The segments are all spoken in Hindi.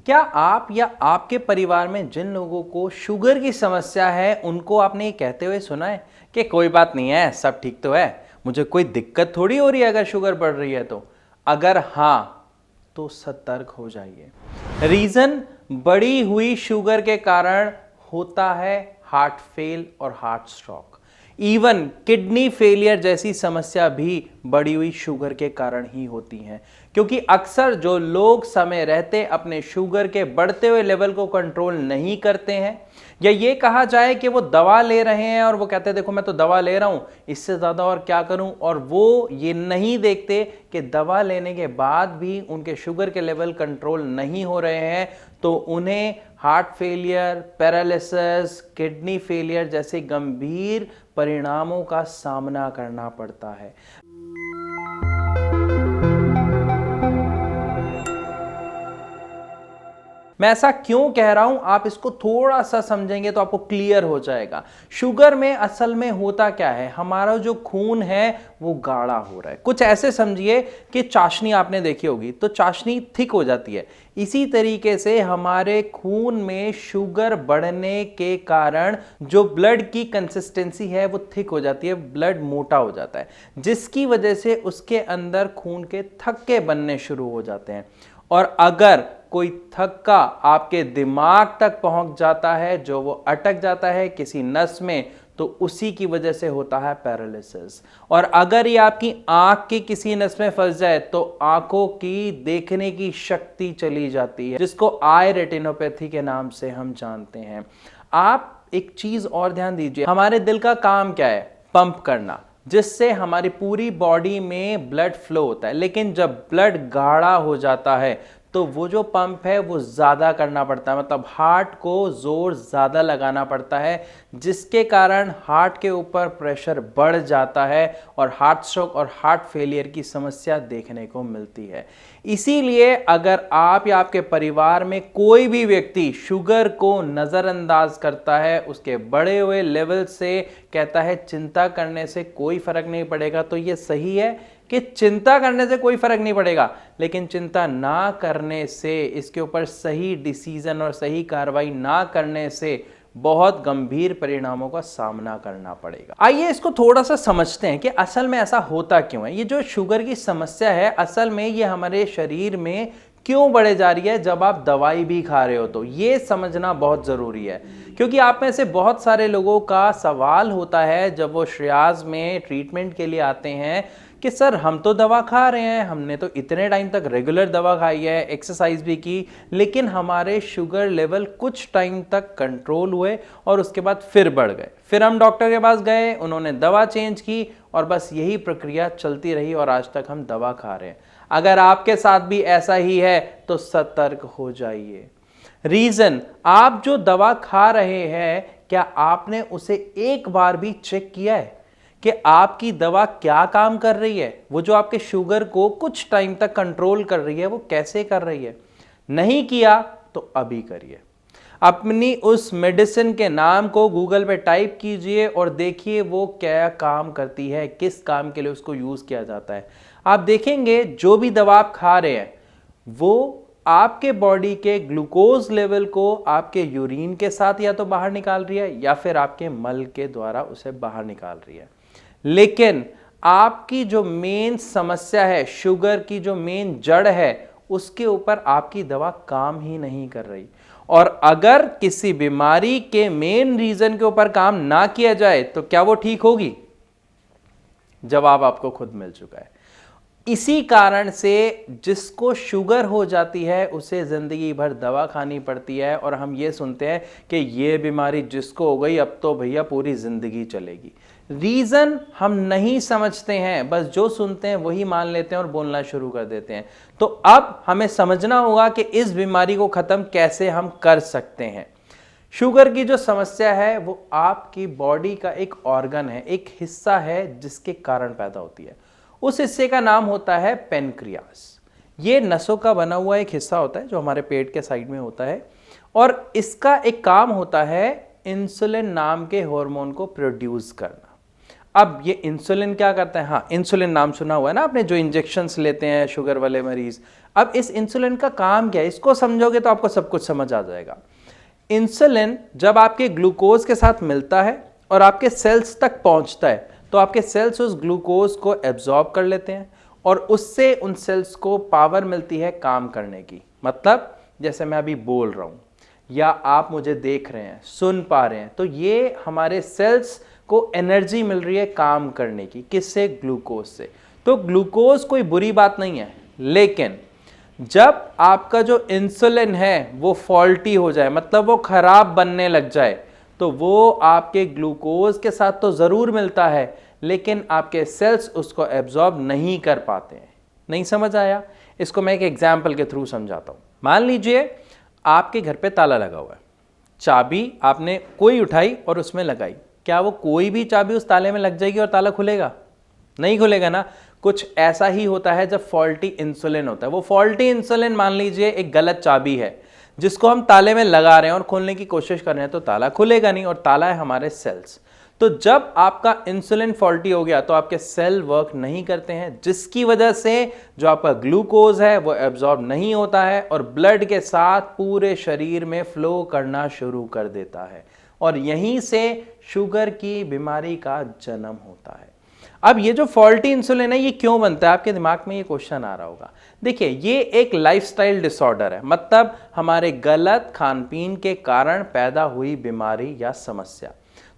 क्या आप या आपके परिवार में जिन लोगों को शुगर की समस्या है उनको आपने ये कहते हुए सुना है कि कोई बात नहीं है, सब ठीक तो है, मुझे कोई दिक्कत थोड़ी हो रही है अगर शुगर बढ़ रही है तो? अगर हाँ तो सतर्क हो जाइए। रीजन बढ़ी हुई शुगर के कारण होता है हार्ट फेल और heart stroke. Even kidney failure जैसी समस्या भी बढ़ी हुई शुगर के कारण ही होती हैं, क्योंकि अक्सर जो लोग समय रहते अपने शुगर के बढ़ते हुए लेवल को कंट्रोल नहीं करते हैं, या ये कहा जाए कि वो दवा ले रहे हैं और वो कहते हैं देखो मैं तो दवा ले रहा हूं, इससे ज्यादा और क्या करूं, और वो ये नहीं देखते कि दवा लेने के बाद भी उनके शुगर के लेवल कंट्रोल नहीं हो रहे हैं, तो उन्हें heart failure, paralysis, kidney failure जैसे गंभीर परिणामों का सामना करना पड़ता है। मैं ऐसा क्यों कह रहा हूं, आप इसको थोड़ा सा समझेंगे तो आपको क्लियर हो जाएगा। शुगर में असल में होता क्या है, हमारा जो खून है वो गाढ़ा हो रहा है। कुछ ऐसे समझिए कि चाशनी आपने देखी होगी, तो चाशनी थिक हो जाती है। इसी तरीके से हमारे खून में शुगर बढ़ने के कारण जो ब्लड की कंसिस्टेंसी है वो थिक हो जाती है, ब्लड मोटा हो जाता है, जिसकी वजह से उसके अंदर खून के थक्के बनने शुरू हो जाते हैं। और अगर कोई थक्का आपके दिमाग तक पहुंच जाता है, जो वो अटक जाता है किसी नस में, तो उसी की वजह से होता है पैरालिसिस। और अगर ये आपकी आंख की किसी नस में फंस जाए तो आंखों की देखने की शक्ति चली जाती है, जिसको आई रेटिनोपैथी के नाम से हम जानते हैं। आप एक चीज और ध्यान दीजिए, हमारे दिल का काम क्या है? पंप करना, जिससे हमारी पूरी बॉडी में ब्लड फ्लो होता है। लेकिन जब ब्लड गाढ़ा हो जाता है तो वो जो पंप है वो ज़्यादा करना पड़ता है, मतलब हार्ट को जोर ज़्यादा लगाना पड़ता है, जिसके कारण हार्ट के ऊपर प्रेशर बढ़ जाता है और हार्ट स्ट्रोक और हार्ट फेलियर की समस्या देखने को मिलती है। इसीलिए अगर आप या आपके परिवार में कोई भी व्यक्ति शुगर को नज़रअंदाज करता है, उसके बढ़े हुए लेवल से कहता है चिंता करने से कोई फर्क नहीं पड़ेगा, तो ये सही है कि चिंता करने से कोई फर्क नहीं पड़ेगा, लेकिन चिंता ना करने से, इसके ऊपर सही डिसीजन और सही कार्रवाई ना करने से बहुत गंभीर परिणामों का सामना करना पड़ेगा। आइए इसको थोड़ा सा समझते हैं कि असल में ऐसा होता क्यों है। ये जो शुगर की समस्या है, असल में ये हमारे शरीर में क्यों बढ़े जा रही है जब आप दवाई भी खा रहे हो, तो ये समझना बहुत ज़रूरी है। क्योंकि आप में से बहुत सारे लोगों का सवाल होता है जब वो श्रेयास में ट्रीटमेंट के लिए आते हैं कि सर हम तो दवा खा रहे हैं, हमने तो इतने टाइम तक रेगुलर दवा खाई है, एक्सरसाइज भी की, लेकिन हमारे शुगर लेवल कुछ टाइम तक कंट्रोल हुए और उसके बाद फिर बढ़ गए। फिर हम डॉक्टर के पास गए, उन्होंने दवा चेंज की और बस यही प्रक्रिया चलती रही और आज तक हम दवा खा रहे हैं। अगर आपके साथ भी ऐसा ही है तो सतर्क हो जाइए। रीजन, आप जो दवा खा रहे हैं, क्या आपने उसे एक बार भी चेक किया है कि आपकी दवा क्या काम कर रही है? वो जो आपके शुगर को कुछ टाइम तक कंट्रोल कर रही है वो कैसे कर रही है? नहीं किया तो अभी करिए। अपनी उस मेडिसिन के नाम को गूगल पे टाइप कीजिए और देखिए वो क्या काम करती है, किस काम के लिए उसको यूज किया जाता है। आप देखेंगे जो भी दवा आप खा रहे हैं वो आपके बॉडी के ग्लूकोज लेवल को आपके यूरिन के साथ या तो बाहर निकाल रही है या फिर आपके मल के द्वारा उसे बाहर निकाल रही है। लेकिन आपकी जो मेन समस्या है, शुगर की जो मेन जड़ है, उसके ऊपर आपकी दवा काम ही नहीं कर रही। और अगर किसी बीमारी के मेन रीजन के ऊपर काम ना किया जाए तो क्या वो ठीक होगी? जवाब आपको खुद मिल चुका है। इसी कारण से जिसको शुगर हो जाती है उसे जिंदगी भर दवा खानी पड़ती है और हम ये सुनते हैं कि ये बीमारी जिसको हो गई अब तो भैया पूरी जिंदगी चलेगी। रीजन हम नहीं समझते हैं, बस जो सुनते हैं वही मान लेते हैं और बोलना शुरू कर देते हैं। तो अब हमें समझना होगा कि इस बीमारी को खत्म कैसे हम कर सकते हैं। शुगर की जो समस्या है वो आपकी बॉडी का एक ऑर्गन है, एक हिस्सा है जिसके कारण पैदा होती है। उस हिस्से का नाम होता है पेनक्रियास। ये नसों का बना हुआ एक हिस्सा होता है जो हमारे पेट के साइड में होता है और इसका एक काम होता है इंसुलिन नाम के हार्मोन को प्रोड्यूस करना। अब ये इंसुलिन क्या करता है, हाँ इंसुलिन नाम सुना हुआ है ना आपने, जो इंजेक्शंस लेते हैं शुगर वाले मरीज। अब इस इंसुलिन का काम क्या है, इसको समझोगे तो आपको सब कुछ समझ आ जाएगा। इंसुलिन जब आपके ग्लूकोज के साथ मिलता है और आपके सेल्स तक पहुंचता है, तो आपके सेल्स उस ग्लूकोज को एब्जॉर्ब कर लेते हैं और उससे उन सेल्स को पावर मिलती है काम करने की। मतलब जैसे मैं अभी बोल रहा हूं या आप मुझे देख रहे हैं, सुन पा रहे हैं, तो ये हमारे सेल्स को एनर्जी मिल रही है काम करने की। किससे? ग्लूकोज से। तो ग्लूकोज कोई बुरी बात नहीं है, लेकिन जब आपका जो इंसुलिन है वो फॉल्टी हो जाए, मतलब वो खराब बनने लग जाए, तो वो आपके ग्लूकोज के साथ तो जरूर मिलता है, लेकिन आपके सेल्स उसको एब्जॉर्ब नहीं कर पाते हैं। नहीं समझ आया? इसको मैं एक एग्जाम्पल के थ्रू समझाता हूं। मान लीजिए आपके घर पे ताला लगा हुआ है, चाबी आपने कोई उठाई और उसमें लगाई, क्या वो कोई भी चाबी उस ताले में लग जाएगी और ताला खुलेगा? नहीं खुलेगा ना। कुछ ऐसा ही होता है जब फॉल्टी इंसुलिन होता है। वो फॉल्टी इंसुलिन मान लीजिए एक गलत चाबी है जिसको हम ताले में लगा रहे हैं और खोलने की कोशिश कर रहे हैं, तो ताला खुलेगा नहीं, और ताला है हमारे सेल्स। तो जब आपका इंसुलिन फॉल्टी हो गया तो आपके सेल वर्क नहीं करते हैं, जिसकी वजह से जो आपका ग्लूकोज है वो एब्जॉर्ब नहीं होता है और ब्लड के साथ पूरे शरीर में फ्लो करना शुरू कर देता है, और यहीं से शुगर की बीमारी का जन्म होता है। अब ये जो फॉल्टी इंसुलिन है ये क्यों बनता है, आपके दिमाग में ये क्वेश्चन आ रहा होगा। देखिए, ये एक लाइफस्टाइल डिसऑर्डर है, मतलब हमारे गलत खान पीन के कारण पैदा हुई बीमारी या समस्या।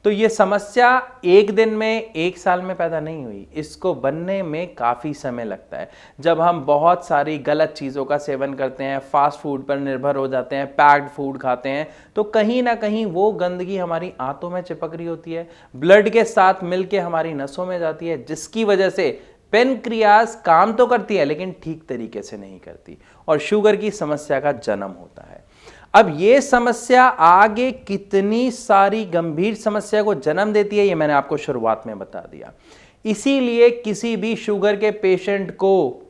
तो ये समस्या एक दिन में, एक साल में पैदा नहीं हुई, इसको बनने में काफ़ी समय लगता है। जब हम बहुत सारी गलत चीज़ों का सेवन करते हैं, फास्ट फूड पर निर्भर हो जाते हैं, पैक्ड फूड खाते हैं, तो कहीं ना कहीं वो गंदगी हमारी आंतों में चिपक रही होती है, ब्लड के साथ मिलके हमारी नसों में जाती है, जिसकी वजह से पेनक्रियाज काम तो करती है लेकिन ठीक तरीके से नहीं करती, और शुगर की समस्या का जन्म होता है। अब ये समस्या आगे कितनी सारी गंभीर समस्या को जन्म देती है, ये मैंने आपको शुरुआत में बता दिया। इसीलिए किसी भी शुगर के पेशेंट को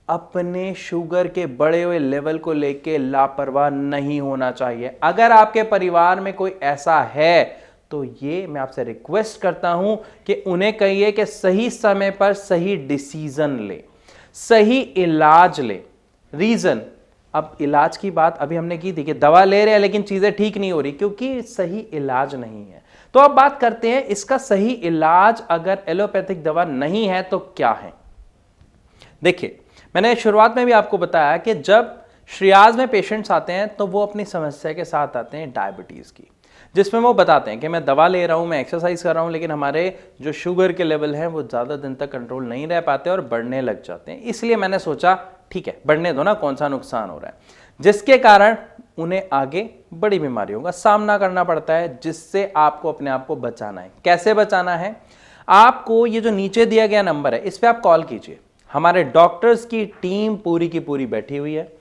अपने शुगर के बढ़े हुए लेवल को लेके लापरवाह नहीं होना चाहिए। अगर आपके परिवार में कोई ऐसा है तो ये मैं आपसे रिक्वेस्ट करता हूं कि उन्हें कहिए कि सही समय पर सही डिसीजन ले, सही इलाज ले। रीजन, अब इलाज की बात अभी हमने की थी कि दवा ले रहे हैं लेकिन चीजें ठीक नहीं हो रही क्योंकि सही इलाज नहीं है। तो अब बात करते हैं इसका सही इलाज अगर एलोपैथिक दवा नहीं है तो क्या है। देखिए, मैंने शुरुआत में भी आपको बताया कि जब श्रियाज में पेशेंट्स आते हैं तो वो अपनी समस्या के साथ आते हैं डायबिटीज की, जिसमें वो बताते हैं कि मैं दवा ले रहा हूं, मैं एक्सरसाइज कर रहा हूं, लेकिन हमारे जो शुगर के लेवल हैं वो ज़्यादा दिन तक कंट्रोल नहीं रह पाते और बढ़ने लग जाते हैं। इसलिए मैंने सोचा ठीक है, बढ़ने दो ना, कौन सा नुकसान हो रहा है, जिसके कारण उन्हें आगे बड़ी बीमारियों का सामना करना पड़ता है, जिससे आपको अपने आप को बचाना है। कैसे बचाना है? आपको ये जो नीचे दिया गया नंबर है इस पर आप कॉल कीजिए। हमारे डॉक्टर्स की टीम पूरी की पूरी बैठी हुई है,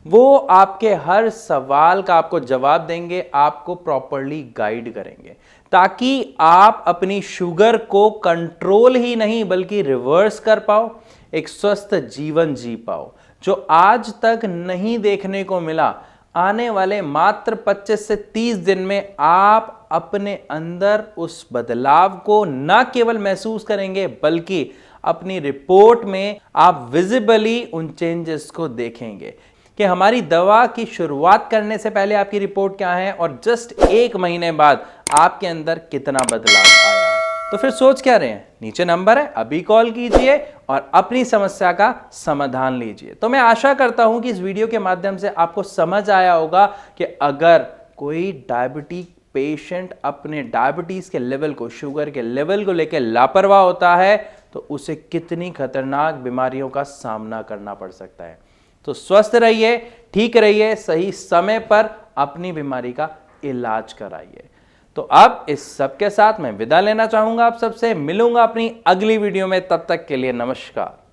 वो आपके हर सवाल का आपको जवाब देंगे, आपको प्रॉपर्ली गाइड करेंगे, ताकि आप अपनी शुगर को कंट्रोल ही नहीं बल्कि रिवर्स कर पाओ, एक स्वस्थ जीवन जी पाओ, जो आज तक नहीं देखने को मिला। आने वाले मात्र 25 से 30 दिन में आप अपने अंदर उस बदलाव को न केवल महसूस करेंगे बल्कि अपनी रिपोर्ट में आप विजिबली उन चेंजेस को देखेंगे कि हमारी दवा की शुरुआत करने से पहले आपकी रिपोर्ट क्या है और जस्ट 1 महीने बाद आपके अंदर कितना बदलाव आया है। तो फिर सोच क्या रहे हैं? नीचे नंबर है, अभी कॉल कीजिए और अपनी समस्या का समाधान लीजिए। तो मैं आशा करता हूं कि इस वीडियो के माध्यम से आपको समझ आया होगा कि अगर कोई डायबिटिक पेशेंट अपने डायबिटीज के लेवल को, शुगर के लेवल को लेकर लापरवाह होता है तो उसे कितनी खतरनाक बीमारियों का सामना करना पड़ सकता है। तो स्वस्थ रहिए, ठीक रहिए, सही समय पर अपनी बीमारी का इलाज कराइए। तो अब इस सब के साथ मैं विदा लेना चाहूंगा, आप सबसे मिलूंगा अपनी अगली वीडियो में। तब तक के लिए नमस्कार।